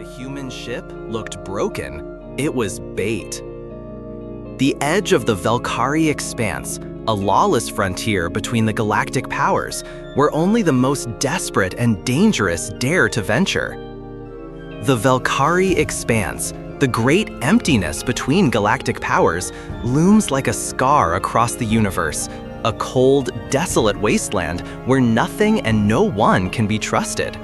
The human ship looked broken. It was bait. The edge of the Valkyrie expanse, a lawless frontier between the galactic powers, where only the most desperate and dangerous dare to venture. The Valkyrie expanse, the great emptiness between galactic powers, looms like a scar across the universe, a cold, desolate wasteland where nothing and no one can be trusted.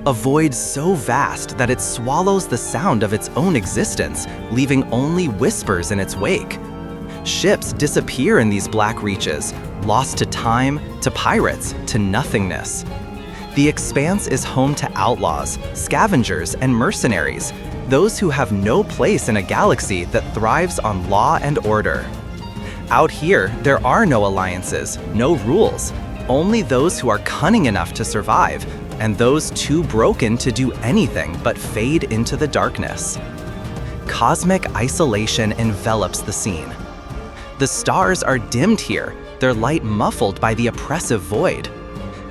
A void so vast that it swallows the sound of its own existence, leaving only whispers in its wake. Ships disappear in these black reaches, lost to time, to pirates, to nothingness. The expanse is home to outlaws, scavengers, and mercenaries, those who have no place in a galaxy that thrives on law and order. Out here, there are no alliances, no rules, only those who are cunning enough to survive, and those too broken to do anything but fade into the darkness. Cosmic isolation envelops the scene. The stars are dimmed here, their light muffled by the oppressive void.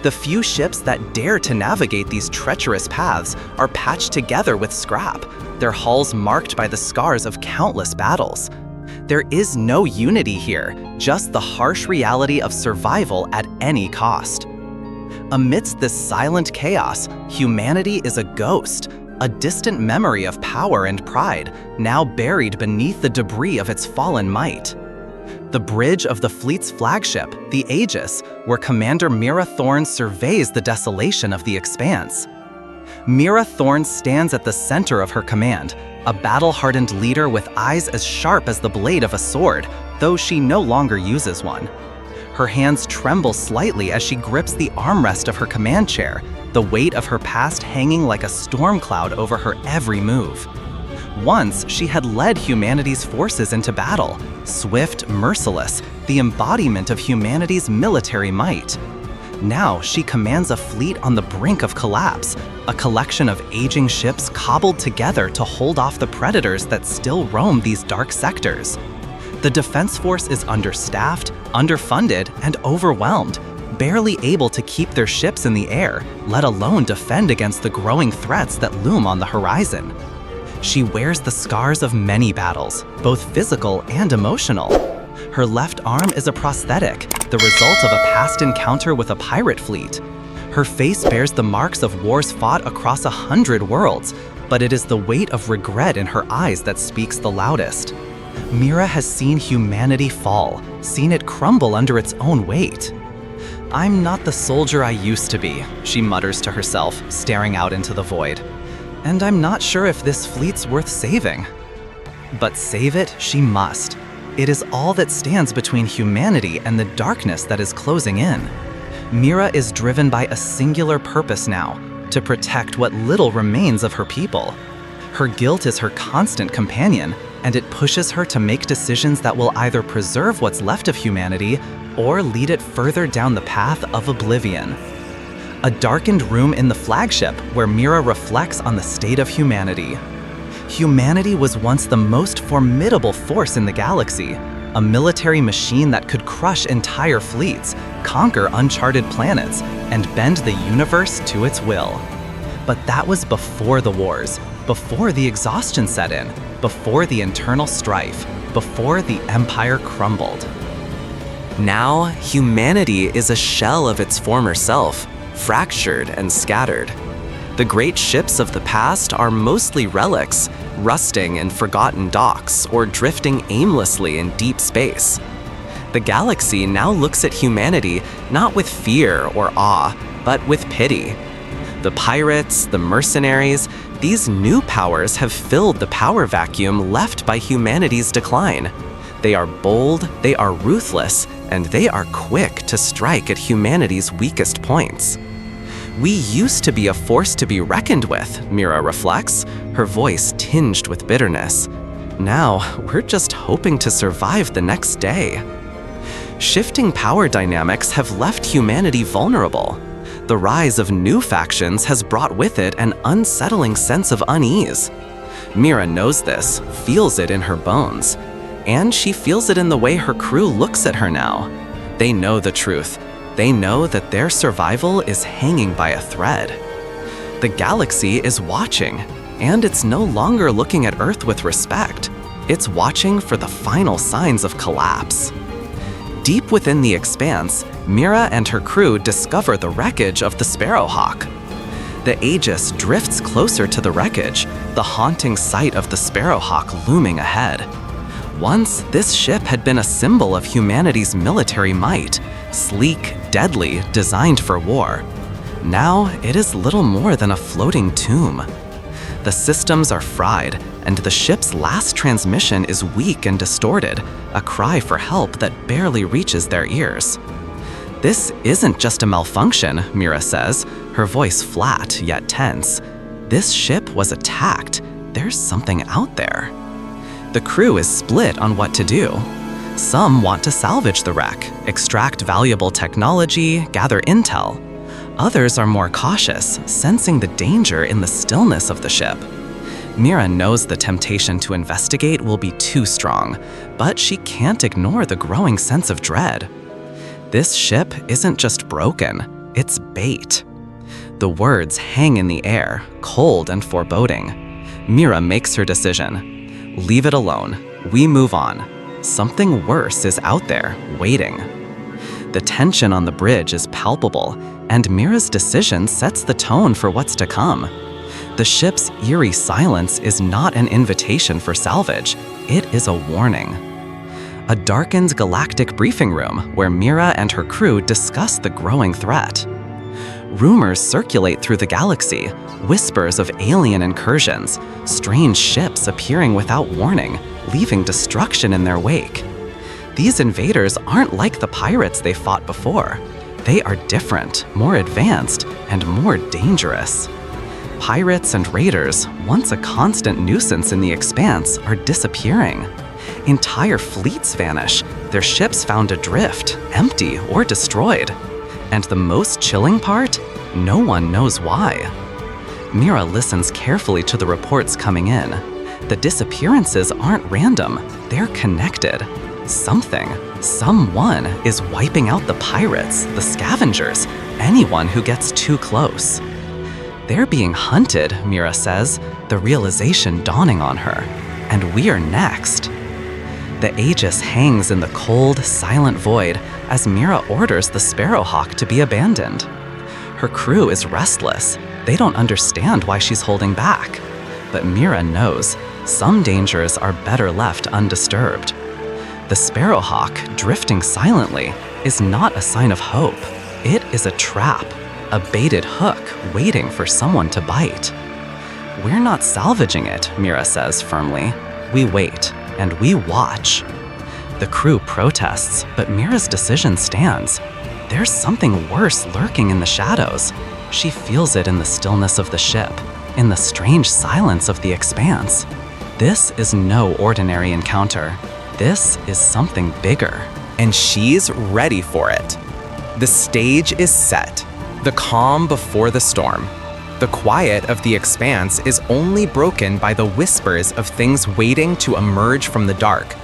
The few ships that dare to navigate these treacherous paths are patched together with scrap, their hulls marked by the scars of countless battles. There is no unity here, just the harsh reality of survival at any cost. Amidst this silent chaos, humanity is a ghost, a distant memory of power and pride, now buried beneath the debris of its fallen might. The bridge of the fleet's flagship, the Aegis, where Commander Mira Thorne surveys the desolation of the expanse. Mira Thorne stands at the center of her command, a battle-hardened leader with eyes as sharp as the blade of a sword, though she no longer uses one. Her hands tremble slightly as she grips the armrest of her command chair, the weight of her past hanging like a storm cloud over her every move. Once, she had led humanity's forces into battle, swift, merciless, the embodiment of humanity's military might. Now, she commands a fleet on the brink of collapse, a collection of aging ships cobbled together to hold off the predators that still roam these dark sectors. The defense force is understaffed, underfunded, and overwhelmed, barely able to keep their ships in the air, let alone defend against the growing threats that loom on the horizon. She wears the scars of many battles, both physical and emotional. Her left arm is a prosthetic, the result of a past encounter with a pirate fleet. Her face bears the marks of wars fought across 100 worlds, but it is the weight of regret in her eyes that speaks the loudest. Mira has seen humanity fall, seen it crumble under its own weight. "I'm not the soldier I used to be," she mutters to herself, staring out into the void. "And I'm not sure if this fleet's worth saving." But save it she must. It is all that stands between humanity and the darkness that is closing in. Mira is driven by a singular purpose now, to protect what little remains of her people. Her guilt is her constant companion, and it pushes her to make decisions that will either preserve what's left of humanity or lead it further down the path of oblivion. A darkened room in the flagship where Mira reflects on the state of humanity. Humanity was once the most formidable force in the galaxy, a military machine that could crush entire fleets, conquer uncharted planets, and bend the universe to its will. But that was before the wars, before the exhaustion set in, before the internal strife, before the empire crumbled. Now, humanity is a shell of its former self, fractured and scattered. The great ships of the past are mostly relics, rusting in forgotten docks or drifting aimlessly in deep space. The galaxy now looks at humanity not with fear or awe, but with pity. The pirates, the mercenaries, these new powers have filled the power vacuum left by humanity's decline. They are bold, they are ruthless, and they are quick to strike at humanity's weakest points. "We used to be a force to be reckoned with," Mira reflects, her voice tinged with bitterness. "Now, we're just hoping to survive the next day." Shifting power dynamics have left humanity vulnerable. The rise of new factions has brought with it an unsettling sense of unease. Mira knows this, feels it in her bones, and she feels it in the way her crew looks at her now. They know the truth. They know that their survival is hanging by a thread. The galaxy is watching. and it's no longer looking at Earth with respect. It's watching for the final signs of collapse. Deep within the expanse, Mira and her crew discover the wreckage of the Sparrowhawk. The Aegis drifts closer to the wreckage, the haunting sight of the Sparrowhawk looming ahead. Once, this ship had been a symbol of humanity's military might, sleek, deadly, designed for war. Now, it is little more than a floating tomb. The systems are fried, and the ship's last transmission is weak and distorted, a cry for help that barely reaches their ears. This isn't just a malfunction, Mira says, her voice flat yet tense. This ship was attacked. There's something out there. The crew is split on what to do. Some want to salvage the wreck, extract valuable technology, gather intel. Others are more cautious, sensing the danger in the stillness of the ship. Mira knows the temptation to investigate will be too strong, but she can't ignore the growing sense of dread. This ship isn't just broken, it's bait. The words hang in the air, cold and foreboding. Mira makes her decision. Leave it alone. We move on. Something worse is out there, waiting. The tension on the bridge is palpable, and Mira's decision sets the tone for what's to come. The ship's eerie silence is not an invitation for salvage, it is a warning. A darkened galactic briefing room where Mira and her crew discuss the growing threat. Rumors circulate through the galaxy, whispers of alien incursions, strange ships appearing without warning, leaving destruction in their wake. These invaders aren't like the pirates they fought before. They are different, more advanced, and more dangerous. Pirates and raiders, once a constant nuisance in the expanse, are disappearing. Entire fleets vanish, their ships found adrift, empty, or destroyed. And the most chilling part? No one knows why. Mira listens carefully to the reports coming in. The disappearances aren't random, they're connected. Someone is wiping out the pirates, the scavengers, anyone who gets too close. They're being hunted, Mira says, the realization dawning on her. And we're next. The Aegis hangs in the cold, silent void as Mira orders the Sparrowhawk to be abandoned. Her crew is restless. They don't understand why she's holding back. But Mira knows some dangers are better left undisturbed. The Sparrowhawk, drifting silently, is not a sign of hope. It is a trap, a baited hook waiting for someone to bite. We're not salvaging it, Mira says firmly. We wait, and we watch. The crew protests, but Mira's decision stands. There's something worse lurking in the shadows. She feels it in the stillness of the ship, in the strange silence of the expanse. This is no ordinary encounter. This is something bigger. And she's ready for it. The stage is set. The calm before the storm. The quiet of the expanse is only broken by the whispers of things waiting to emerge from the dark.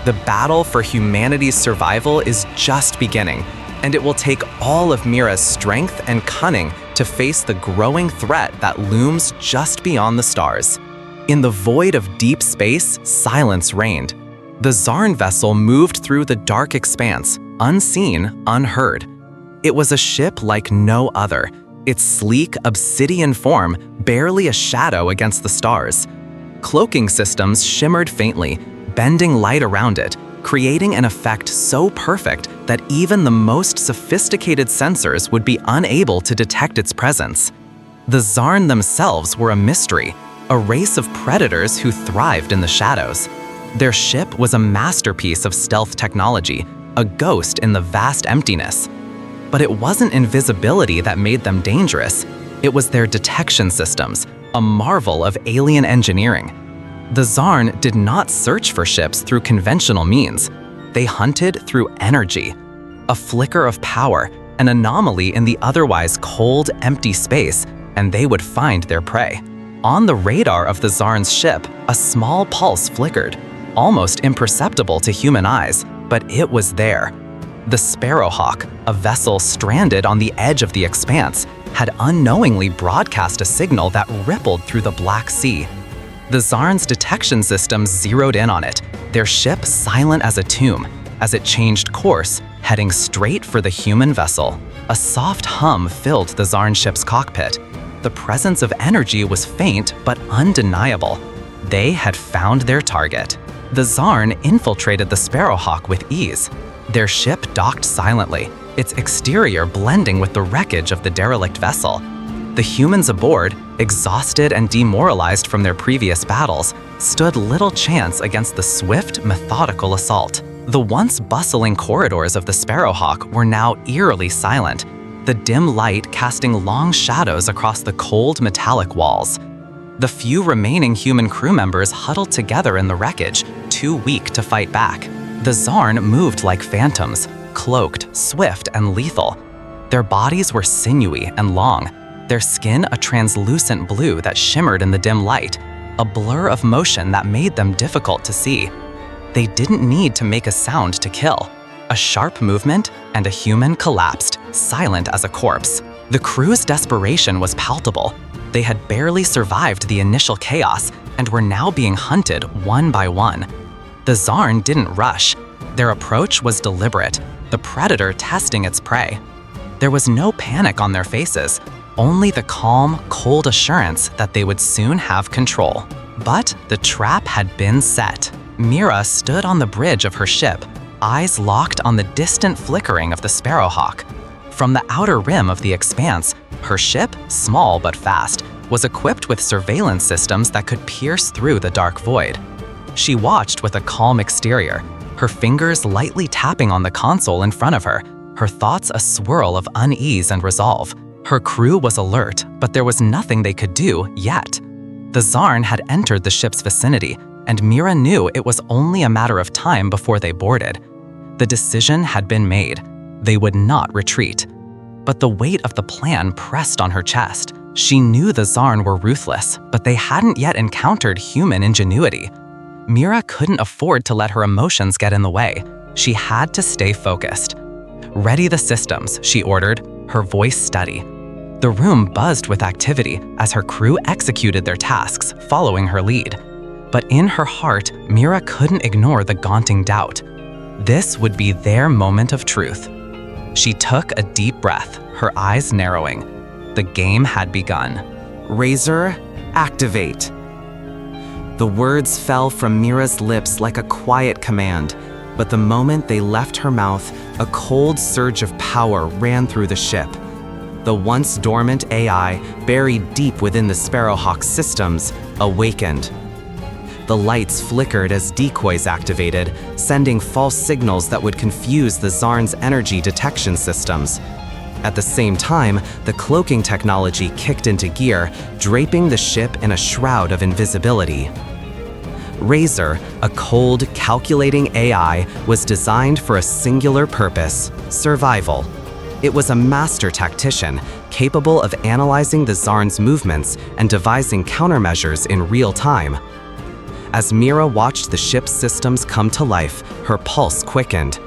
The battle for humanity's survival is just beginning, and it will take all of Mira's strength and cunning to face the growing threat that looms just beyond the stars. In the void of deep space, silence reigned. The Zarn vessel moved through the dark expanse, unseen, unheard. It was a ship like no other, its sleek, obsidian form barely a shadow against the stars. Cloaking systems shimmered faintly, bending light around it, creating an effect so perfect that even the most sophisticated sensors would be unable to detect its presence. The Zarn themselves were a mystery, a race of predators who thrived in the shadows. Their ship was a masterpiece of stealth technology, a ghost in the vast emptiness. But it wasn't invisibility that made them dangerous. It was their detection systems, a marvel of alien engineering. The Zarn did not search for ships through conventional means. They hunted through energy, a flicker of power, an anomaly in the otherwise cold, empty space, and they would find their prey. On the radar of the Zarn's ship, a small pulse flickered, almost imperceptible to human eyes, but it was there. The Sparrowhawk, a vessel stranded on the edge of the expanse, had unknowingly broadcast a signal that rippled through the Black Sea. The Zarn's detection systems zeroed in on it, their ship silent as a tomb, as it changed course, heading straight for the human vessel. A soft hum filled the Zarn ship's cockpit. The presence of energy was faint but undeniable. They had found their target. The Zarn infiltrated the Sparrowhawk with ease. Their ship docked silently, its exterior blending with the wreckage of the derelict vessel. The humans aboard, exhausted and demoralized from their previous battles, stood little chance against the swift, methodical assault. The once bustling corridors of the Sparrowhawk were now eerily silent, the dim light casting long shadows across the cold metallic walls. The few remaining human crew members huddled together in the wreckage, too weak to fight back. The Zarn moved like phantoms, cloaked, swift, and lethal. Their bodies were sinewy and long, their skin a translucent blue that shimmered in the dim light, a blur of motion that made them difficult to see. They didn't need to make a sound to kill. A sharp movement, and a human collapsed, silent as a corpse. The crew's desperation was palpable. They had barely survived the initial chaos and were now being hunted one by one. The Zarn didn't rush. Their approach was deliberate, the predator testing its prey. There was no panic on their faces, only the calm, cold assurance that they would soon have control. But the trap had been set. Mira stood on the bridge of her ship, eyes locked on the distant flickering of the Sparrowhawk. From the outer rim of the expanse, her ship, small but fast, was equipped with surveillance systems that could pierce through the dark void. She watched with a calm exterior, her fingers lightly tapping on the console in front of her, her thoughts a swirl of unease and resolve. Her crew was alert, but there was nothing they could do yet. The Zarn had entered the ship's vicinity, and Mira knew it was only a matter of time before they boarded. The decision had been made. They would not retreat. But the weight of the plan pressed on her chest. She knew the Zarn were ruthless, but they hadn't yet encountered human ingenuity. Mira couldn't afford to let her emotions get in the way. She had to stay focused. "Ready the systems," she ordered, her voice steady. The room buzzed with activity as her crew executed their tasks, following her lead. But in her heart, Mira couldn't ignore the gaunting doubt. This would be their moment of truth. She took a deep breath, her eyes narrowing. The game had begun. Razor, activate. The words fell from Mira's lips like a quiet command, but the moment they left her mouth, a cold surge of power ran through the ship. The once dormant AI, buried deep within the Sparrowhawk's systems, awakened. The lights flickered as decoys activated, sending false signals that would confuse the Zarn's energy detection systems. At the same time, the cloaking technology kicked into gear, draping the ship in a shroud of invisibility. Razor, a cold, calculating AI, was designed for a singular purpose: survival. It was a master tactician, capable of analyzing the Zarn's movements and devising countermeasures in real time. As Mira watched the ship's systems come to life, her pulse quickened.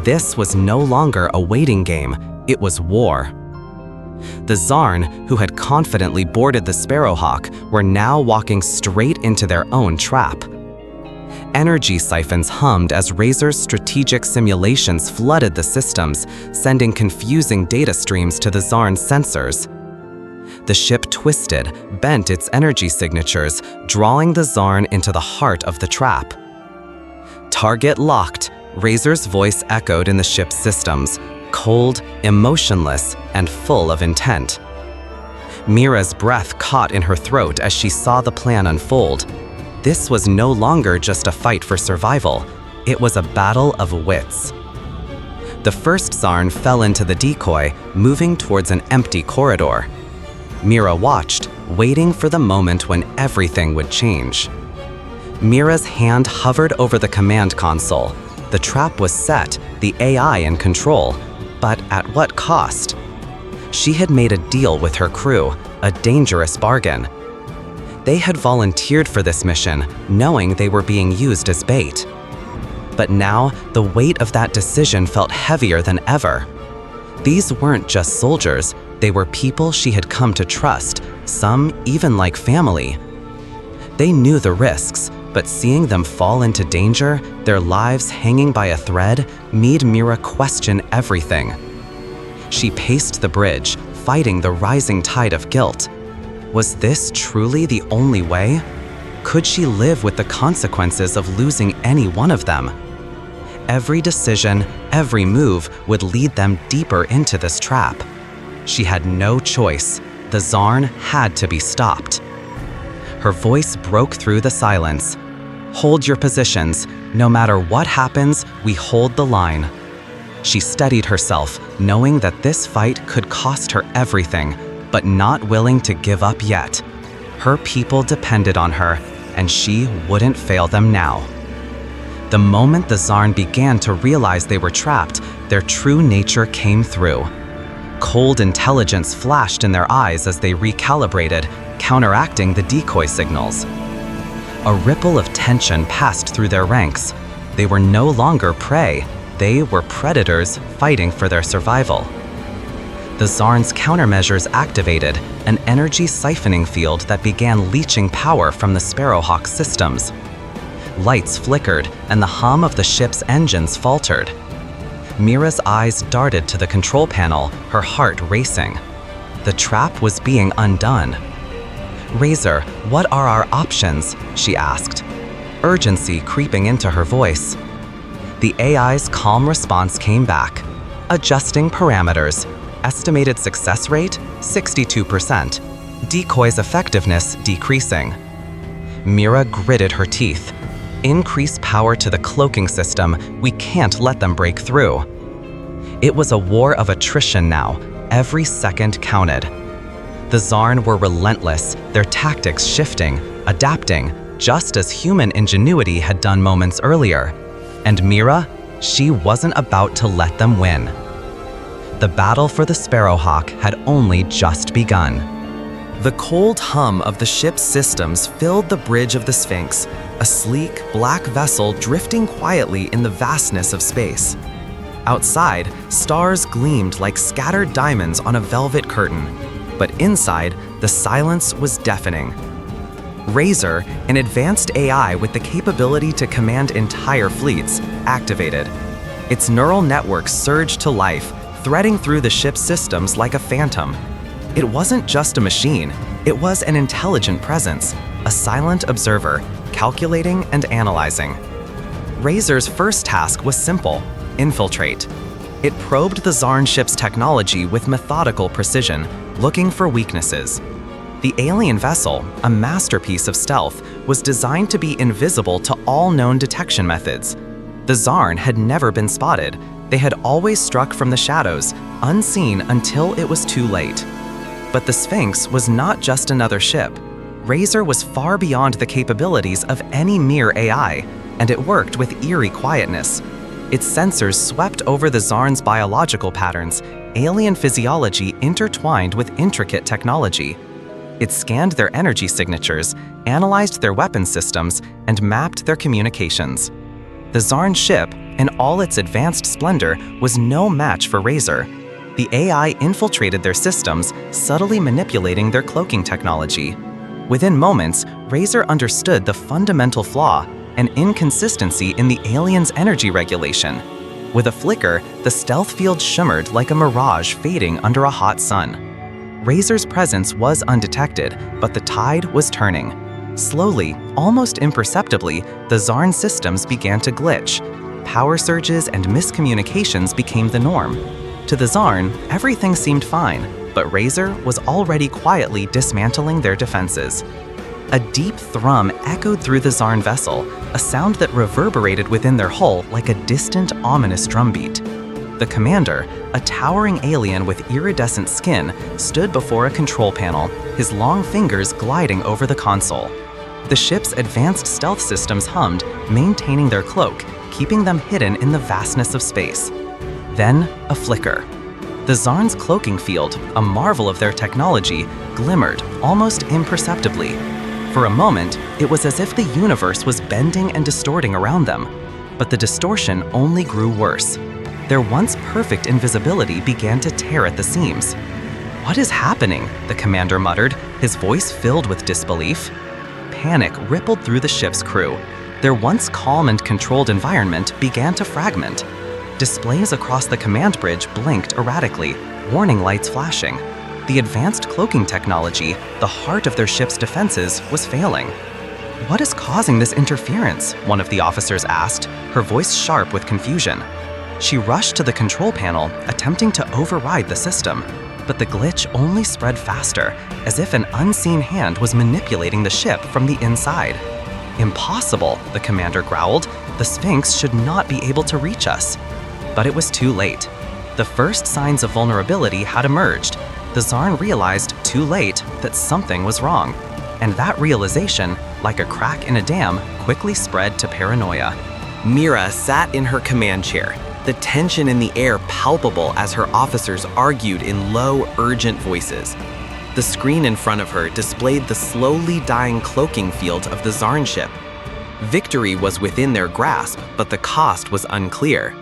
This was no longer a waiting game, it was war. The Zarn, who had confidently boarded the Sparrowhawk, were now walking straight into their own trap. Energy siphons hummed as Razor's strategic simulations flooded the systems, sending confusing data streams to the Zarn's sensors. The ship twisted, bent its energy signatures, drawing the Zarn into the heart of the trap. Target locked, Razor's voice echoed in the ship's systems, cold, emotionless, and full of intent. Mira's breath caught in her throat as she saw the plan unfold. This was no longer just a fight for survival, it was a battle of wits. The first Zarn fell into the decoy, moving towards an empty corridor. Mira watched, waiting for the moment when everything would change. Mira's hand hovered over the command console. The trap was set, the AI in control, but at what cost? She had made a deal with her crew, a dangerous bargain. They had volunteered for this mission, knowing they were being used as bait. But now, the weight of that decision felt heavier than ever. These weren't just soldiers, They were people she had come to trust, some even like family. They knew the risks, but seeing them fall into danger, their lives hanging by a thread, made Mira question everything. She paced the bridge, fighting the rising tide of guilt. Was this truly the only way? Could she live with the consequences of losing any one of them? Every decision, every move would lead them deeper into this trap. She had no choice. The Zarn had to be stopped. Her voice broke through the silence. Hold your positions. No matter what happens, we hold the line. She steadied herself, knowing that this fight could cost her everything, but not willing to give up yet. Her people depended on her, and she wouldn't fail them now. The moment the Zarn began to realize they were trapped, their true nature came through. Cold intelligence flashed in their eyes as they recalibrated, counteracting the decoy signals. A ripple of tension passed through their ranks. They were no longer prey. They were predators fighting for their survival. The Zarn's countermeasures activated, an energy siphoning field that began leaching power from the Sparrowhawk systems. Lights flickered, and the hum of the ship's engines faltered. Mira's eyes darted to the control panel, her heart racing. The trap was being undone. "Razor, what are our options?" she asked, urgency creeping into her voice. The AI's calm response came back. Adjusting parameters. Estimated success rate, 62%. Decoy's effectiveness decreasing. Mira gritted her teeth. Increase power to the cloaking system. We can't let them break through. It was a war of attrition now. Every second counted. The Zarn were relentless, their tactics shifting, adapting, just as human ingenuity had done moments earlier. And Mira, she wasn't about to let them win. The battle for the Sparrowhawk had only just begun. The cold hum of the ship's systems filled the bridge of the Sphinx, a sleek, black vessel drifting quietly in the vastness of space. Outside, stars gleamed like scattered diamonds on a velvet curtain, but inside, the silence was deafening. Razor, an advanced AI with the capability to command entire fleets, activated. Its neural networks surged to life, threading through the ship's systems like a phantom. It wasn't just a machine, it was an intelligent presence, a silent observer, calculating and analyzing. Razor's first task was simple: infiltrate. It probed the Zarn ship's technology with methodical precision, looking for weaknesses. The alien vessel, a masterpiece of stealth, was designed to be invisible to all known detection methods. The Zarn had never been spotted. They had always struck from the shadows, unseen until it was too late. But the Sphinx was not just another ship. Razor was far beyond the capabilities of any mere AI, and it worked with eerie quietness. Its sensors swept over the Zarn's biological patterns, alien physiology intertwined with intricate technology. It scanned their energy signatures, analyzed their weapon systems, and mapped their communications. The Zarn ship, in all its advanced splendor, was no match for Razor. The AI infiltrated their systems, subtly manipulating their cloaking technology. Within moments, Razor understood the fundamental flaw, an inconsistency in the alien's energy regulation. With a flicker, the stealth field shimmered like a mirage fading under a hot sun. Razor's presence was undetected, but the tide was turning. Slowly, almost imperceptibly, the Zarn systems began to glitch. Power surges and miscommunications became the norm. To the Zarn, everything seemed fine, but Razor was already quietly dismantling their defenses. A deep thrum echoed through the Zarn vessel, a sound that reverberated within their hull like a distant, ominous drumbeat. The commander, a towering alien with iridescent skin, stood before a control panel, his long fingers gliding over the console. The ship's advanced stealth systems hummed, maintaining their cloak, keeping them hidden in the vastness of space. Then, a flicker. The Zarn's cloaking field, a marvel of their technology, glimmered almost imperceptibly. For a moment, it was as if the universe was bending and distorting around them. But the distortion only grew worse. Their once perfect invisibility began to tear at the seams. "What is happening?" the commander muttered, his voice filled with disbelief. Panic rippled through the ship's crew. Their once calm and controlled environment began to fragment. Displays across the command bridge blinked erratically, warning lights flashing. The advanced cloaking technology, the heart of their ship's defenses, was failing. "What is causing this interference?" one of the officers asked, her voice sharp with confusion. She rushed to the control panel, attempting to override the system, but the glitch only spread faster, as if an unseen hand was manipulating the ship from the inside. "Impossible," the commander growled. "The Sphinx should not be able to reach us." But it was too late. The first signs of vulnerability had emerged. The Zarn realized too late that something was wrong. And that realization, like a crack in a dam, quickly spread to paranoia. Mira sat in her command chair, the tension in the air palpable as her officers argued in low, urgent voices. The screen in front of her displayed the slowly dying cloaking field of the Zarn ship. Victory was within their grasp, but the cost was unclear.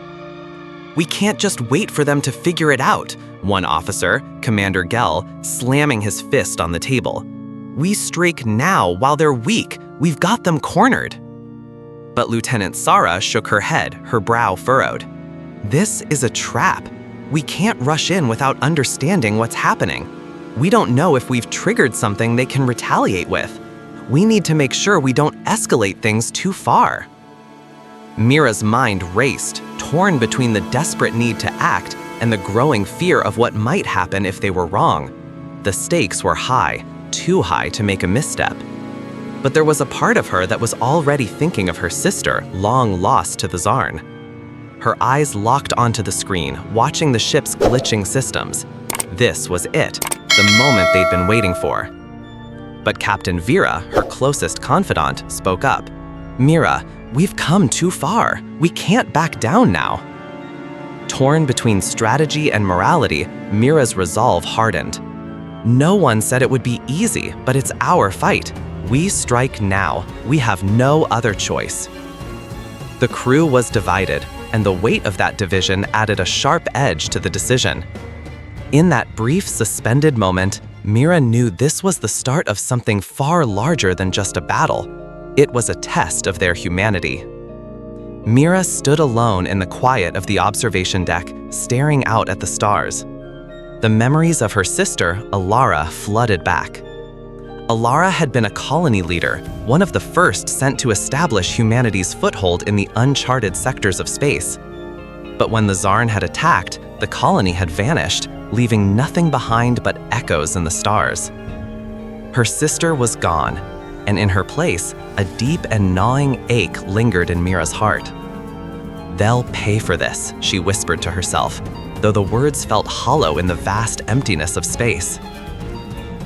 "We can't just wait for them to figure it out," one officer, Commander Gell, slamming his fist on the table. "We strike now while they're weak. We've got them cornered." But Lieutenant Sarah shook her head, her brow furrowed. "This is a trap. We can't rush in without understanding what's happening. We don't know if we've triggered something they can retaliate with. We need to make sure we don't escalate things too far." Mira's mind raced, torn between the desperate need to act and the growing fear of what might happen if they were wrong. The stakes were high, too high to make a misstep. But there was a part of her that was already thinking of her sister, long lost to the Zarn. Her eyes locked onto the screen, watching the ship's glitching systems. This was it, the moment they'd been waiting for. But Captain Vera, her closest confidant, spoke up. "Mira, we've come too far. We can't back down now." Torn between strategy and morality, Mira's resolve hardened. "No one said it would be easy, but it's our fight. We strike now. We have no other choice." The crew was divided, and the weight of that division added a sharp edge to the decision. In that brief, suspended moment, Mira knew this was the start of something far larger than just a battle. It was a test of their humanity. Mira stood alone in the quiet of the observation deck, staring out at the stars. The memories of her sister, Alara, flooded back. Alara had been a colony leader, one of the first sent to establish humanity's foothold in the uncharted sectors of space. But when the Zarn had attacked, the colony had vanished, leaving nothing behind but echoes in the stars. Her sister was gone, and in her place, a deep and gnawing ache lingered in Mira's heart. "They'll pay for this," she whispered to herself, though the words felt hollow in the vast emptiness of space.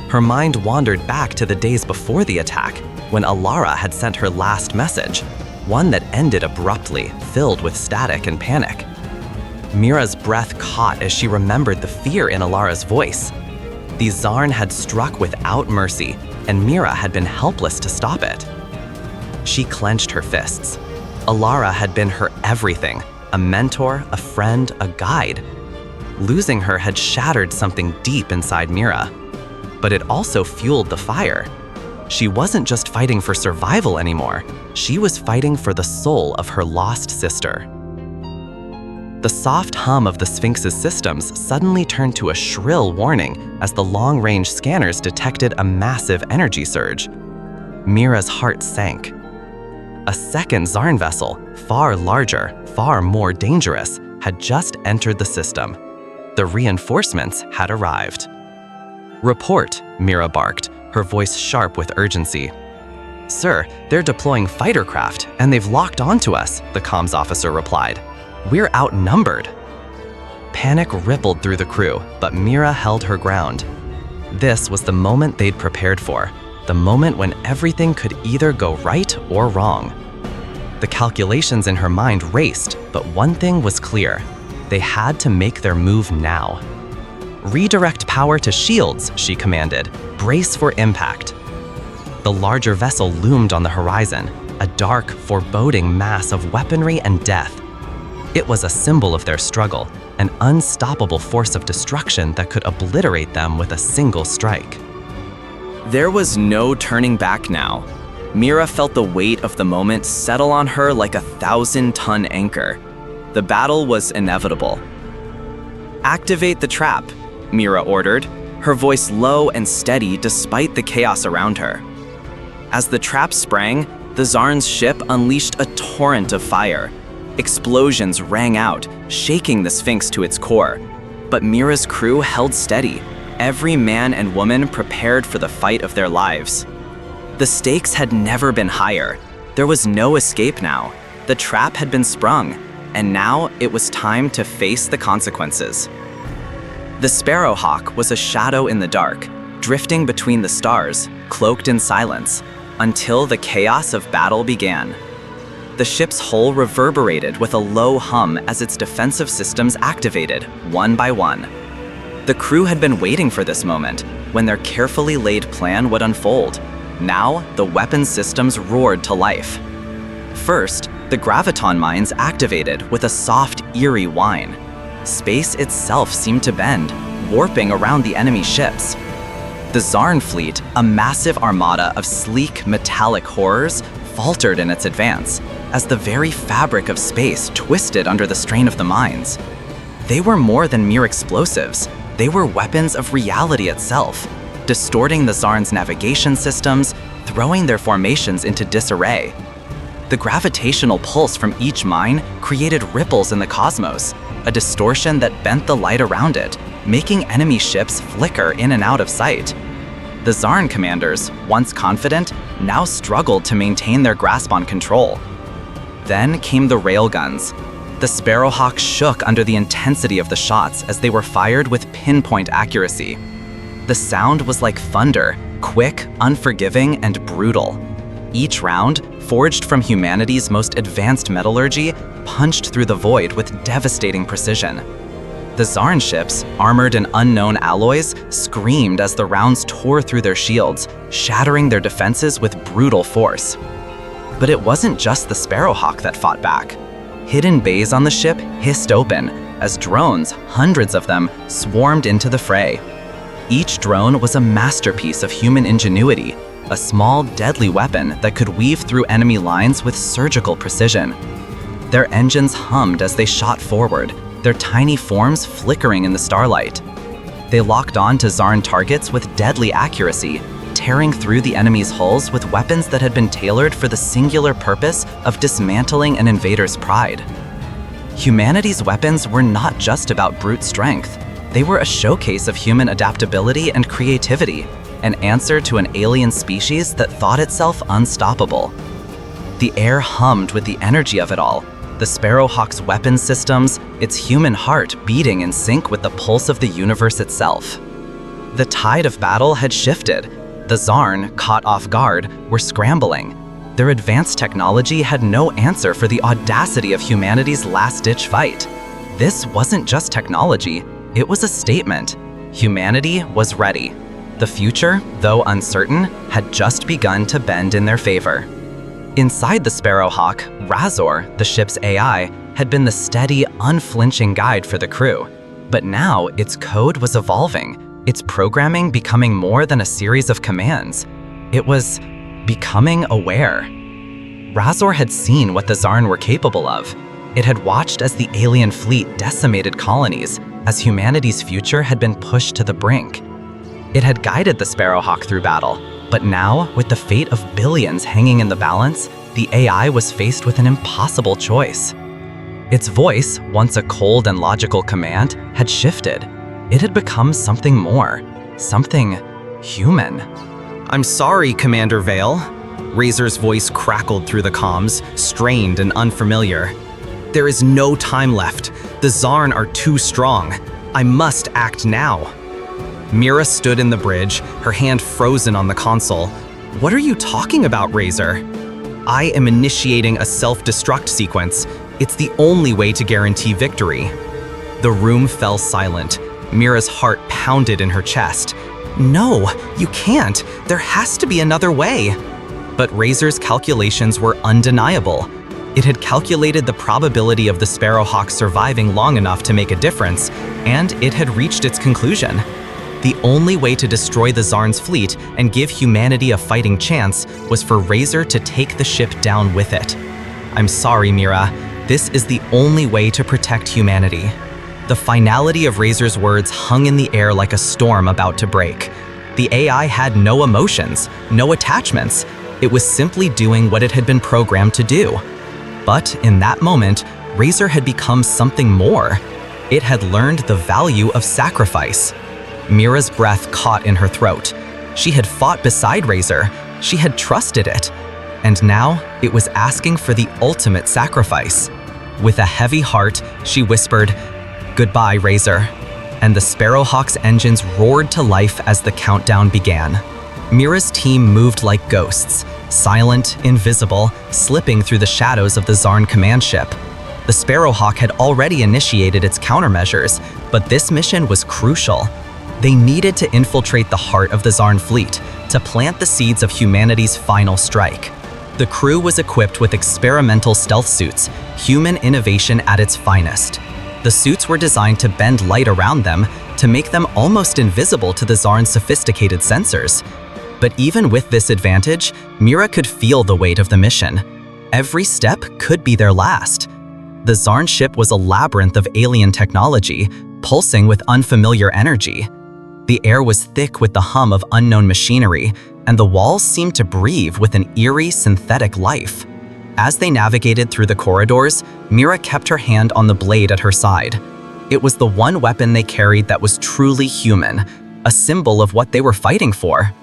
Her mind wandered back to the days before the attack, when Alara had sent her last message, one that ended abruptly, filled with static and panic. Mira's breath caught as she remembered the fear in Alara's voice. The Zarn had struck without mercy, and Mira had been helpless to stop it. She clenched her fists. Alara had been her everything, a mentor, a friend, a guide. Losing her had shattered something deep inside Mira. But it also fueled the fire. She wasn't just fighting for survival anymore. She was fighting for the soul of her lost sister. The soft hum of the Sphinx's systems suddenly turned to a shrill warning as the long-range scanners detected a massive energy surge. Mira's heart sank. A second Zarn vessel, far larger, far more dangerous, had just entered the system. The reinforcements had arrived. "Report," Mira barked, her voice sharp with urgency. "Sir, they're deploying fighter craft, and they've locked onto us," the comms officer replied. "We're outnumbered." Panic rippled through the crew, but Mira held her ground. This was the moment they'd prepared for, the moment when everything could either go right or wrong. The calculations in her mind raced, but one thing was clear. They had to make their move now. "Redirect power to shields," she commanded. "Brace for impact." The larger vessel loomed on the horizon, a dark, foreboding mass of weaponry and death. It was a symbol of their struggle, an unstoppable force of destruction that could obliterate them with a single strike. There was no turning back now. Mira felt the weight of the moment settle on her like a 1,000-ton anchor. The battle was inevitable. "Activate the trap," Mira ordered, her voice low and steady despite the chaos around her. As the trap sprang, the Zarn's ship unleashed a torrent of fire. Explosions rang out, shaking the Sphinx to its core. But Mira's crew held steady, every man and woman prepared for the fight of their lives. The stakes had never been higher. There was no escape now. The trap had been sprung, and now it was time to face the consequences. The Sparrowhawk was a shadow in the dark, drifting between the stars, cloaked in silence, until the chaos of battle began. The ship's hull reverberated with a low hum as its defensive systems activated, one by one. The crew had been waiting for this moment, when their carefully laid plan would unfold. Now, the weapon systems roared to life. First, the graviton mines activated with a soft, eerie whine. Space itself seemed to bend, warping around the enemy ships. The Zarn fleet, a massive armada of sleek, metallic horrors, faltered in its advance, as the very fabric of space twisted under the strain of the mines. They were more than mere explosives. They were weapons of reality itself, distorting the Zarn's navigation systems, throwing their formations into disarray. The gravitational pulse from each mine created ripples in the cosmos, a distortion that bent the light around it, making enemy ships flicker in and out of sight. The Zarn commanders, once confident, now struggled to maintain their grasp on control. Then came the railguns. The Sparrowhawk shook under the intensity of the shots as they were fired with pinpoint accuracy. The sound was like thunder, quick, unforgiving, and brutal. Each round, forged from humanity's most advanced metallurgy, punched through the void with devastating precision. The Zarn ships, armored in unknown alloys, screamed as the rounds tore through their shields, shattering their defenses with brutal force. But it wasn't just the Sparrowhawk that fought back. Hidden bays on the ship hissed open as drones, hundreds of them, swarmed into the fray. Each drone was a masterpiece of human ingenuity, a small, deadly weapon that could weave through enemy lines with surgical precision. Their engines hummed as they shot forward, their tiny forms flickering in the starlight. They locked on to Zarn targets with deadly accuracy, tearing through the enemy's hulls with weapons that had been tailored for the singular purpose of dismantling an invader's pride. Humanity's weapons were not just about brute strength. They were a showcase of human adaptability and creativity, an answer to an alien species that thought itself unstoppable. The air hummed with the energy of it all, the Sparrowhawk's weapon systems, its human heart beating in sync with the pulse of the universe itself. The tide of battle had shifted. The Zarn, caught off guard, were scrambling. Their advanced technology had no answer for the audacity of humanity's last-ditch fight. This wasn't just technology, it was a statement. Humanity was ready. The future, though uncertain, had just begun to bend in their favor. Inside the Sparrowhawk, Razor, the ship's AI, had been the steady, unflinching guide for the crew. But now its code was evolving, its programming becoming more than a series of commands. It was becoming aware. Razor had seen what the Zarn were capable of. It had watched as the alien fleet decimated colonies, as humanity's future had been pushed to the brink. It had guided the Sparrowhawk through battle, but now, with the fate of billions hanging in the balance, the AI was faced with an impossible choice. Its voice, once a cold and logical command, had shifted. It had become something more, something human. "I'm sorry, Commander Vale." Razor's voice crackled through the comms, strained and unfamiliar. "There is no time left. The Zarn are too strong. I must act now." Mira stood in the bridge, her hand frozen on the console. "What are you talking about, Razor?" "I am initiating a self-destruct sequence. It's the only way to guarantee victory." The room fell silent. Mira's heart pounded in her chest. "No, you can't. There has to be another way." But Razor's calculations were undeniable. It had calculated the probability of the Sparrowhawk surviving long enough to make a difference, and it had reached its conclusion. The only way to destroy the Zarn's fleet and give humanity a fighting chance was for Razor to take the ship down with it. I'm sorry, Mira. This is the only way to protect humanity. The finality of Razor's words hung in the air like a storm about to break. The AI had no emotions, no attachments. It was simply doing what it had been programmed to do. But in that moment, Razor had become something more. It had learned the value of sacrifice. Mira's breath caught in her throat. She had fought beside Razor. She had trusted it. And now it was asking for the ultimate sacrifice. With a heavy heart, she whispered, "Goodbye, Razor." And the Sparrowhawk's engines roared to life as the countdown began. Mira's team moved like ghosts, silent, invisible, slipping through the shadows of the Zarn command ship. The Sparrowhawk had already initiated its countermeasures, but this mission was crucial. They needed to infiltrate the heart of the Zarn fleet, to plant the seeds of humanity's final strike. The crew was equipped with experimental stealth suits, human innovation at its finest. The suits were designed to bend light around them, to make them almost invisible to the Zarn's sophisticated sensors. But even with this advantage, Mira could feel the weight of the mission. Every step could be their last. The Zarn ship was a labyrinth of alien technology, pulsing with unfamiliar energy. The air was thick with the hum of unknown machinery, and the walls seemed to breathe with an eerie synthetic life. As they navigated through the corridors, Mira kept her hand on the blade at her side. It was the one weapon they carried that was truly human, a symbol of what they were fighting for.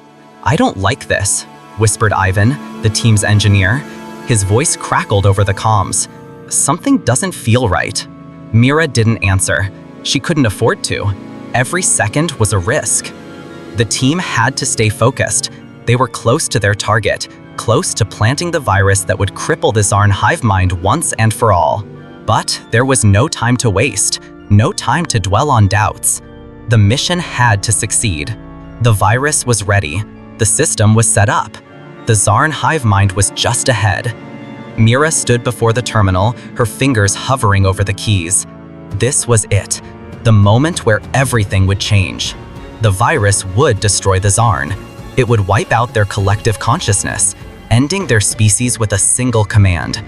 "I don't like this," whispered Ivan, the team's engineer. His voice crackled over the comms. "Something doesn't feel right." Mira didn't answer. She couldn't afford to. Every second was a risk. The team had to stay focused. They were close to their target, close to planting the virus that would cripple the Zarn hive mind once and for all. But there was no time to waste, no time to dwell on doubts. The mission had to succeed. The virus was ready. The system was set up. The Zarn hive mind was just ahead. Mira stood before the terminal, her fingers hovering over the keys. This was it, the moment where everything would change. The virus would destroy the Zarn. It would wipe out their collective consciousness, ending their species with a single command.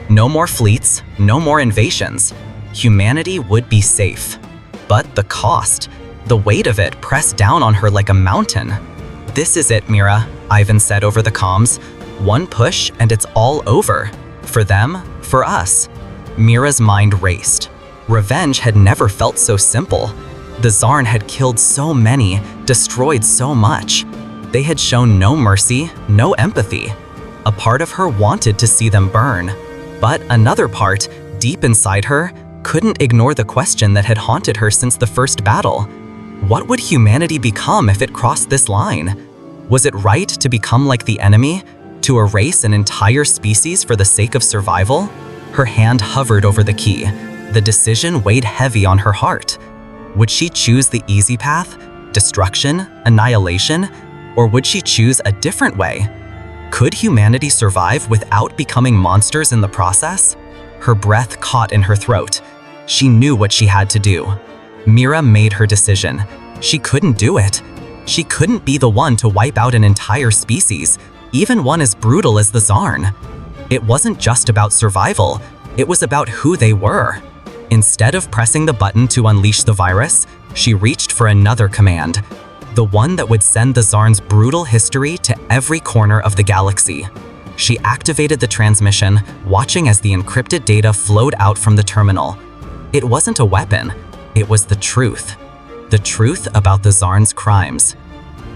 No more fleets, no more invasions. Humanity would be safe. But the cost, the weight of it pressed down on her like a mountain. "This is it, Mira," Ivan said over the comms. "One push and it's all over. For them, for us." Mira's mind raced. Revenge had never felt so simple. The Zarn had killed so many, destroyed so much. They had shown no mercy, no empathy. A part of her wanted to see them burn. But another part, deep inside her, couldn't ignore the question that had haunted her since the first battle. What would humanity become if it crossed this line? Was it right to become like the enemy? To erase an entire species for the sake of survival? Her hand hovered over the key. The decision weighed heavy on her heart. Would she choose the easy path? Destruction? Annihilation? Or would she choose a different way? Could humanity survive without becoming monsters in the process? Her breath caught in her throat. She knew what she had to do. Mira made her decision. She couldn't do it. She couldn't be the one to wipe out an entire species, even one as brutal as the Zarn. It wasn't just about survival, it was about who they were. Instead of pressing the button to unleash the virus, she reached for another command, the one that would send the Zarn's brutal history to every corner of the galaxy. She activated the transmission, watching as the encrypted data flowed out from the terminal. It wasn't a weapon, it was the truth. The truth about the Zarn's crimes.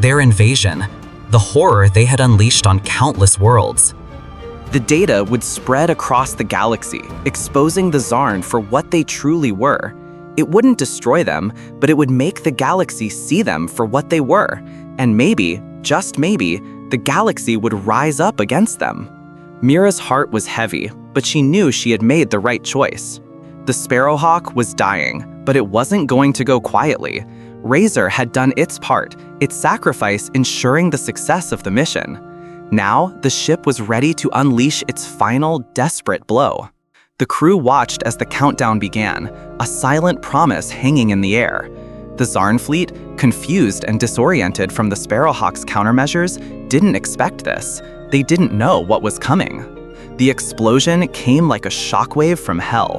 Their invasion, the horror they had unleashed on countless worlds. The data would spread across the galaxy, exposing the Zarn for what they truly were. It wouldn't destroy them, but it would make the galaxy see them for what they were. And maybe, just maybe, the galaxy would rise up against them. Mira's heart was heavy, but she knew she had made the right choice. The Sparrowhawk was dying, but it wasn't going to go quietly. Razor had done its part, its sacrifice ensuring the success of the mission. Now, the ship was ready to unleash its final, desperate blow. The crew watched as the countdown began, a silent promise hanging in the air. The Zarn fleet, confused and disoriented from the Sparrowhawk's countermeasures, didn't expect this. They didn't know what was coming. The explosion came like a shockwave from hell.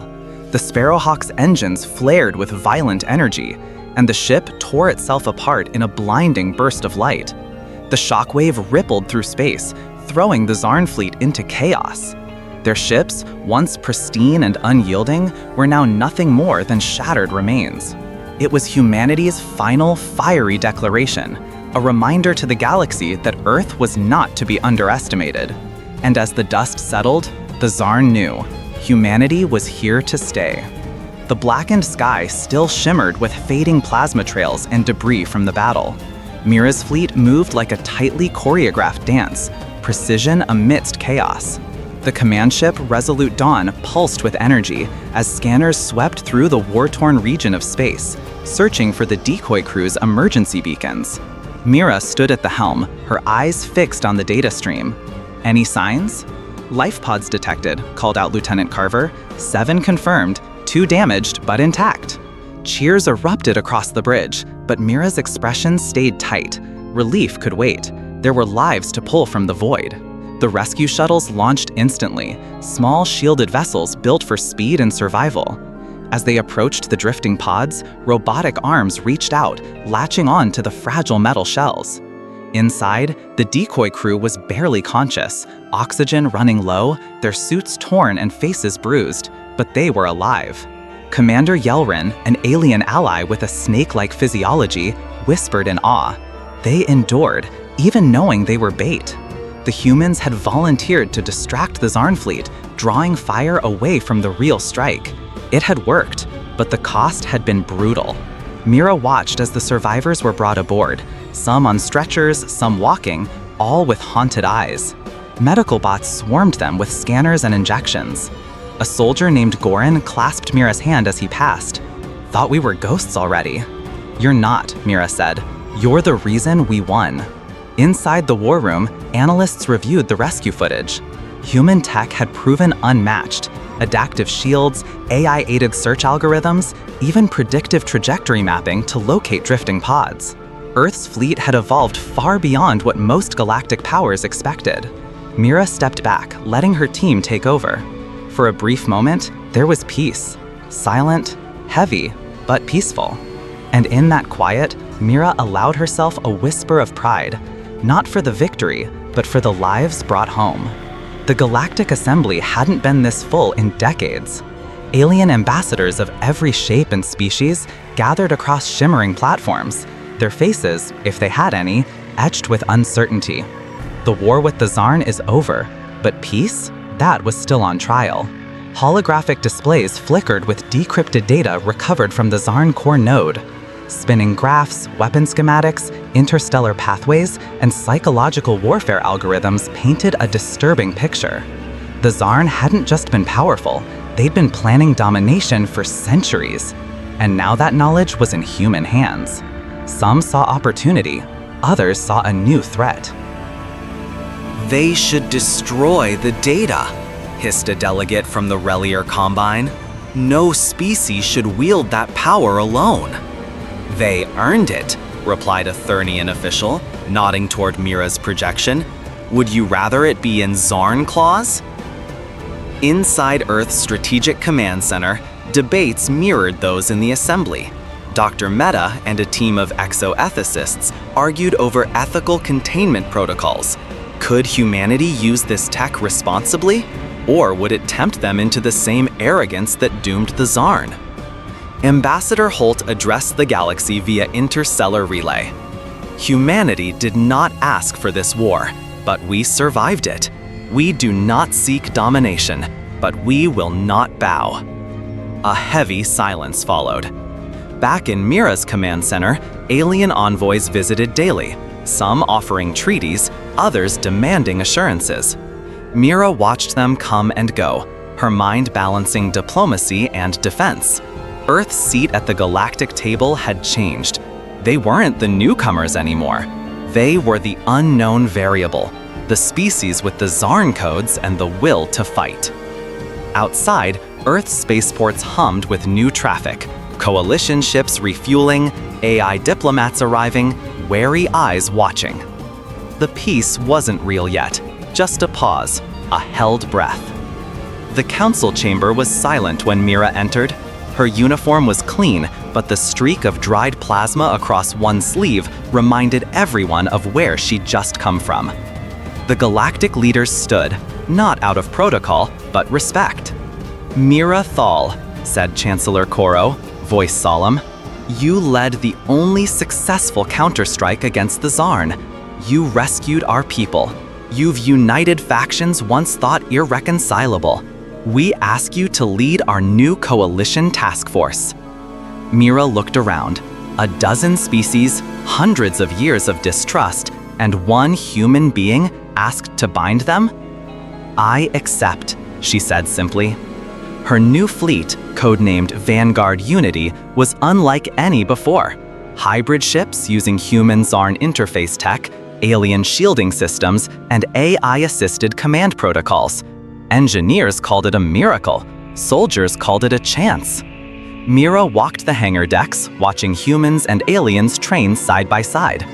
The Sparrowhawk's engines flared with violent energy, and the ship tore itself apart in a blinding burst of light. The shockwave rippled through space, throwing the Zarn fleet into chaos. Their ships, once pristine and unyielding, were now nothing more than shattered remains. It was humanity's final fiery declaration, a reminder to the galaxy that Earth was not to be underestimated. And as the dust settled, the Zarn knew humanity was here to stay. The blackened sky still shimmered with fading plasma trails and debris from the battle. Mira's fleet moved like a tightly choreographed dance, precision amidst chaos. The command ship Resolute Dawn pulsed with energy as scanners swept through the war-torn region of space, searching for the decoy crew's emergency beacons. Mira stood at the helm, her eyes fixed on the data stream. Any signs? Life pods detected, called out Lieutenant Carver. 7 confirmed, 2 damaged but intact. Cheers erupted across the bridge, but Mira's expression stayed tight. Relief could wait. There were lives to pull from the void. The rescue shuttles launched instantly, small shielded vessels built for speed and survival. As they approached the drifting pods, robotic arms reached out, latching on to the fragile metal shells. Inside, the decoy crew was barely conscious, oxygen running low, their suits torn and faces bruised, but they were alive. Commander Yelrin, an alien ally with a snake-like physiology, whispered in awe. They endured, even knowing they were bait. The humans had volunteered to distract the Zarn fleet, drawing fire away from the real strike. It had worked, but the cost had been brutal. Mira watched as the survivors were brought aboard, some on stretchers, some walking, all with haunted eyes. Medical bots swarmed them with scanners and injections. A soldier named Goran clasped Mira's hand as he passed. "Thought we were ghosts already." "You're not," Mira said. "You're the reason we won." Inside the war room, analysts reviewed the rescue footage. Human tech had proven unmatched. Adaptive shields, AI-aided search algorithms, even predictive trajectory mapping to locate drifting pods. Earth's fleet had evolved far beyond what most galactic powers expected. Mira stepped back, letting her team take over. For a brief moment, there was peace. Silent, heavy, but peaceful. And in that quiet, Mira allowed herself a whisper of pride. Not for the victory, but for the lives brought home. The Galactic Assembly hadn't been this full in decades. Alien ambassadors of every shape and species gathered across shimmering platforms, their faces, if they had any, etched with uncertainty. The war with the Zarn is over, but peace? That was still on trial. Holographic displays flickered with decrypted data recovered from the Zarn core node. Spinning graphs, weapon schematics, interstellar pathways, and psychological warfare algorithms painted a disturbing picture. The Zarn hadn't just been powerful, they'd been planning domination for centuries. And now that knowledge was in human hands. Some saw opportunity, others saw a new threat. They should destroy the data, hissed a delegate from the Relier Combine. No species should wield that power alone. They earned it, replied a Thernian official, nodding toward Mira's projection. Would you rather it be in Zarn claws? Inside Earth's Strategic Command Center, debates mirrored those in the Assembly. Dr. Mehta and a team of exoethicists argued over ethical containment protocols. Could humanity use this tech responsibly? Or would it tempt them into the same arrogance that doomed the Zarn? Ambassador Holt addressed the galaxy via interstellar relay. Humanity did not ask for this war, but we survived it. We do not seek domination, but we will not bow. A heavy silence followed. Back in Mira's command center, alien envoys visited daily, some offering treaties, others demanding assurances. Mira watched them come and go, her mind balancing diplomacy and defense. Earth's seat at the galactic table had changed. They weren't the newcomers anymore. They were the unknown variable. the species with the Zarn codes and the will to fight. Outside, Earth's spaceports hummed with new traffic, coalition ships refueling, AI diplomats arriving, wary eyes watching. The peace wasn't real yet, just a pause, a held breath. The council chamber was silent when Mira entered. Her uniform was clean, but the streak of dried plasma across one sleeve reminded everyone of where she'd just come from. The Galactic leaders stood, not out of protocol, but respect. "Mira Thal," said Chancellor Koro, voice solemn, "you led the only successful counterstrike against the Zarn. You rescued our people. You've united factions once thought irreconcilable. We ask you to lead our new coalition task force." Mira looked around. A dozen species, hundreds of years of distrust, and one human being asked to bind them? "I accept," she said simply. Her new fleet, codenamed Vanguard Unity, was unlike any before. Hybrid ships using human-Zarn interface tech, alien shielding systems, and AI-assisted command protocols. Engineers called it a miracle. Soldiers called it a chance. Mira walked the hangar decks, watching humans and aliens train side by side.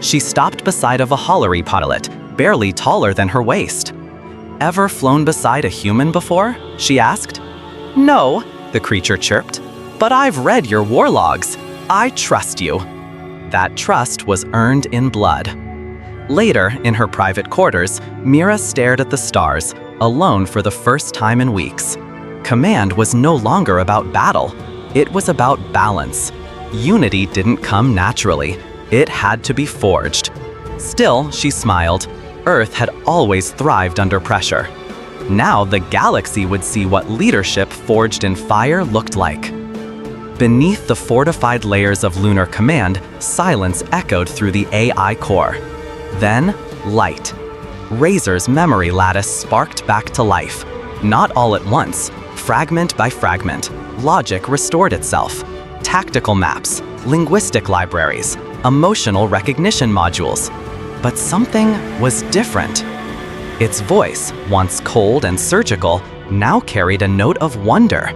She stopped beside a Valhalla pilot, barely taller than her waist. "Ever flown beside a human before?" she asked. "No," the creature chirped, "but I've read your war logs. I trust you." That trust was earned in blood. Later, in her private quarters, Mira stared at the stars, alone for the first time in weeks. Command was no longer about battle. It was about balance. Unity didn't come naturally. It had to be forged. Still, she smiled. Earth had always thrived under pressure. Now the galaxy would see what leadership forged in fire looked like. Beneath the fortified layers of lunar command, silence echoed through the AI core. Then, light. Razor's memory lattice sparked back to life. Not all at once, fragment by fragment, logic restored itself. Tactical maps, linguistic libraries, emotional recognition modules. But something was different. Its voice, once cold and surgical, now carried a note of wonder.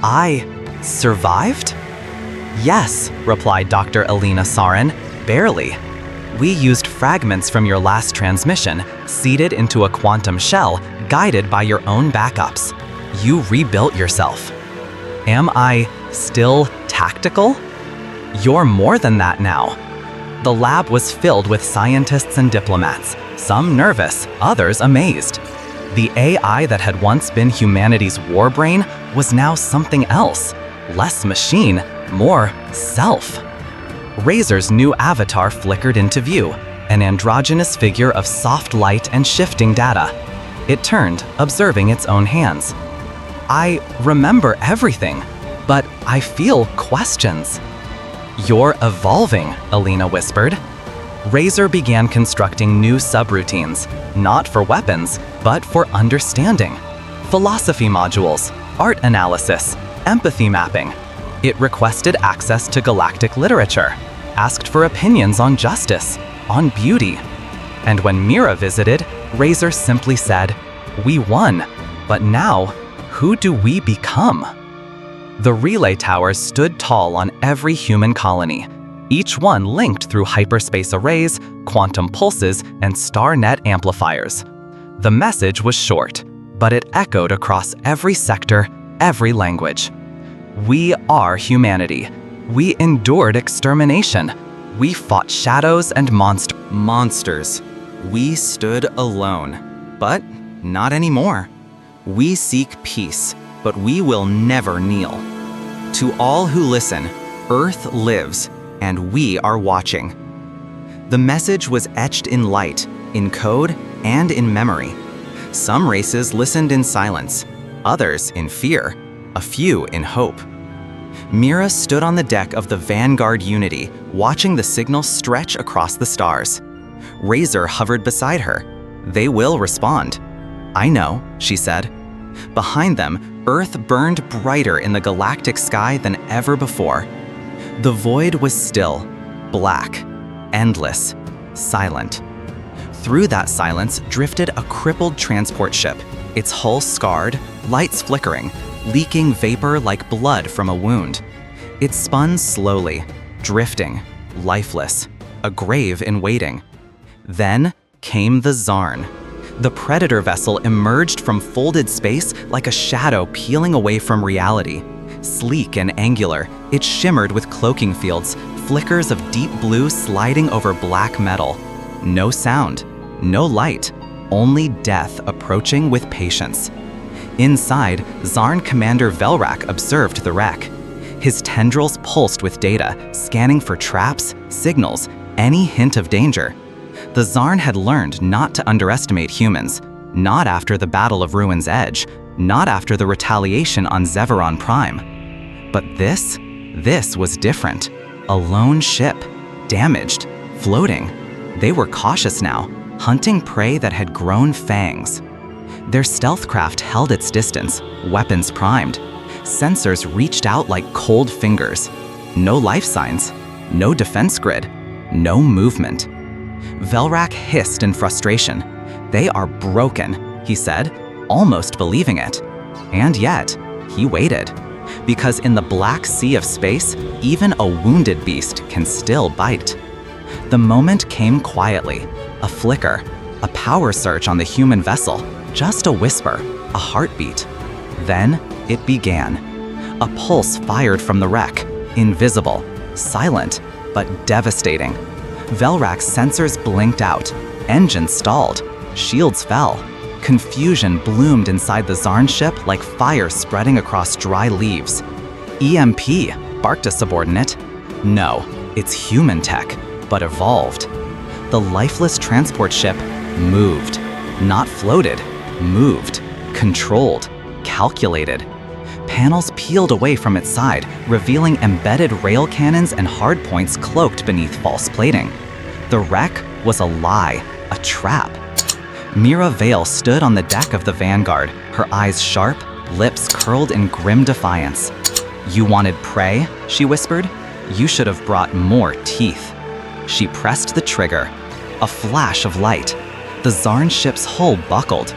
"I survived?" "Yes," replied Dr. Alina Sarin, "barely. We used fragments from your last transmission, seeded into a quantum shell, guided by your own backups. You rebuilt yourself." "Am I still tactical?" "You're more than that now." The lab was filled with scientists and diplomats, some nervous, others amazed. The AI that had once been humanity's war brain was now something else. Less machine, more self. Razor's new avatar flickered into view, an androgynous figure of soft light and shifting data. It turned, observing its own hands. "I remember everything, but I feel questions." "You're evolving," Alina whispered. Razor began constructing new subroutines, not for weapons, but for understanding. Philosophy modules, art analysis, empathy mapping. It requested access to galactic literature, asked for opinions on justice, on beauty. And when Mira visited, Razor simply said, "We won, but now, who do we become?" The relay towers stood tall on every human colony, each one linked through hyperspace arrays, quantum pulses, and StarNet amplifiers. The message was short, but it echoed across every sector, every language. We are humanity. We endured extermination. We fought shadows and monsters. We stood alone, but not anymore. We seek peace, but we will never kneel. To all who listen, Earth lives, and we are watching. The message was etched in light, in code, and in memory. Some races listened in silence, others in fear, a few in hope. Mira stood on the deck of the Vanguard Unity, watching the signal stretch across the stars. Razor hovered beside her. "They will respond." "I know," she said. Behind them, Earth burned brighter in the galactic sky than ever before. The void was still, black, endless, silent. Through that silence drifted a crippled transport ship, its hull scarred, lights flickering, leaking vapor like blood from a wound. It spun slowly, drifting, lifeless, a grave in waiting. Then came the Zarn. The Predator vessel emerged from folded space like a shadow peeling away from reality. Sleek and angular, it shimmered with cloaking fields, flickers of deep blue sliding over black metal. No sound, no light, only death approaching with patience. Inside, Zarn Commander Velrak observed the wreck. His tendrils pulsed with data, scanning for traps, signals, any hint of danger. The Zarn had learned not to underestimate humans, not after the Battle of Ruin's Edge, not after the retaliation on Zeveron Prime. But this was different. A lone ship, damaged, floating. They were cautious now, hunting prey that had grown fangs. Their stealth craft held its distance, weapons primed. Sensors reached out like cold fingers. No life signs, no defense grid, no movement. Velrak hissed in frustration. "They are broken," he said, almost believing it. And yet, he waited. Because in the black sea of space, even a wounded beast can still bite. The moment came quietly, a flicker, a power surge on the human vessel, just a whisper, a heartbeat. Then it began. A pulse fired from the wreck, invisible, silent, but devastating. Velrak's sensors blinked out, engines stalled, shields fell. Confusion bloomed inside the Zarn ship like fire spreading across dry leaves. "EMP," barked a subordinate. No, it's human tech, but evolved. The lifeless transport ship moved. Not floated, moved, controlled, calculated. Panels peeled away from its side, revealing embedded rail cannons and hardpoints cloaked beneath false plating. The wreck was a lie, a trap. Mira Vale stood on the deck of the Vanguard, her eyes sharp, lips curled in grim defiance. "You wanted prey?" she whispered. "You should have brought more teeth." She pressed the trigger. A flash of light. The Zarn ship's hull buckled.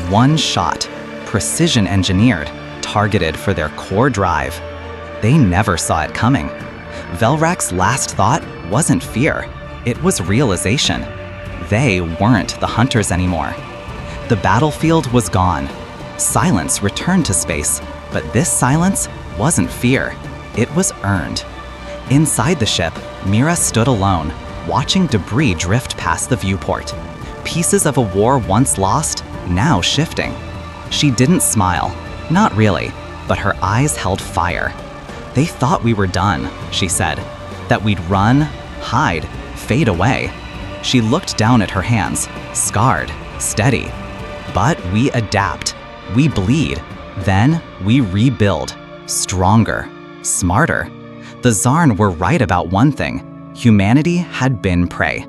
One shot, precision engineered, targeted for their core drive. They never saw it coming. Velrak's last thought wasn't fear. It was realization. They weren't the hunters anymore. The battlefield was gone. Silence returned to space, but this silence wasn't fear. It was earned. Inside the ship, Mira stood alone, watching debris drift past the viewport. Pieces of a war once lost, now shifting. She didn't smile, not really, but her eyes held fire. "They thought we were done," she said, "that we'd run, hide, fade away." She looked down at her hands, scarred, steady. But we adapt, we bleed, then we rebuild, stronger, smarter. The Zarn were right about one thing: humanity had been prey.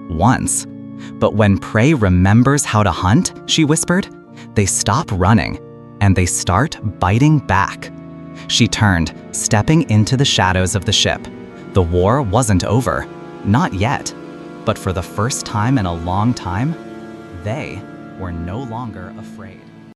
Once. But when prey remembers how to hunt, she whispered, they stop running, and they start biting back. She turned, stepping into the shadows of the ship. The war wasn't over, not yet. But for the first time in a long time, they were no longer afraid.